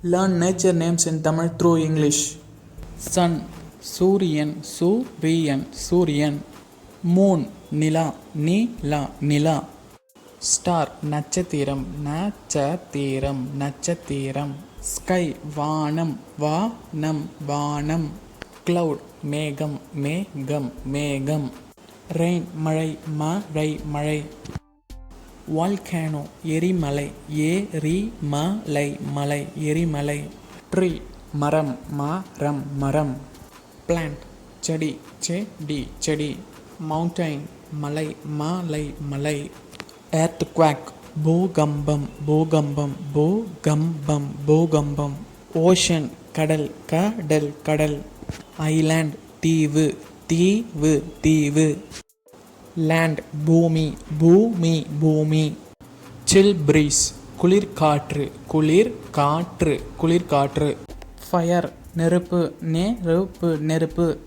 Learn nature names in Tamil through English. Sun, சூரியன் சூரியன் சூரியன். Moon, நிலா நிலா நிலா. Star, நட்சத்திரம் நட்சத்திரம் நட்சத்திரம். Sky, வானம் வானம் வானம். Cloud, மேகம் மேகம் மேகம். Rain, மழை மழை மழை. Volcano, எரிமலை எரிமலை மலை எரிமலை. Tree, மரம் மரம் மரம். Plant, செடி செடி செடி. Mountain, மலை மலை மலை. Earthquake, பூகம்பம் பூகம்பம் பூகம்பம் பூகம்பம். Ocean, கடல் கடல் கடல். Island, தீவு தீவு தீவு. Land, பூமி பூமி பூமி. Chill breeze, குளிர்காற்று குளிர்காற்று குளிர்காற்று. Fire, நெருப்பு நெருப்பு நெருப்பு.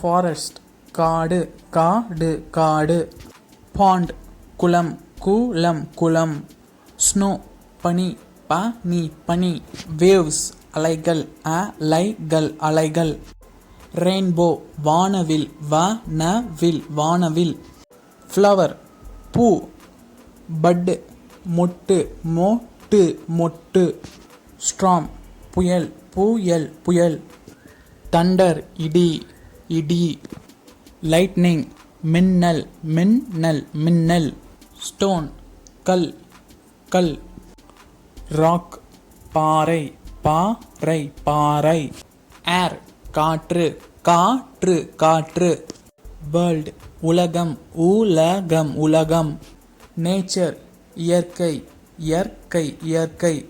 Forest, காடு காடு காடு. Pond, குளம் குளம் குளம். Snow, பனி பனி பனி. Waves, அலைகள் அலைகள் அலைகள். Rainbow, வானவில் வானவில் வானவில். Flower, பூ. Bud, மொட்டு மொட்டு மொட்டு. Storm, புயல் புயல் புயல். Thunder, இடி இடி. Lightning, மின்னல் மின்னல் மின்னல். Stone, கல் கல். Rock, பாறை பாறை பாறை. Air, காற்று காற்று காற்று. World, உலகம் உலகம் உலகம். Nature, இயற்கை இயற்கை இயற்கை.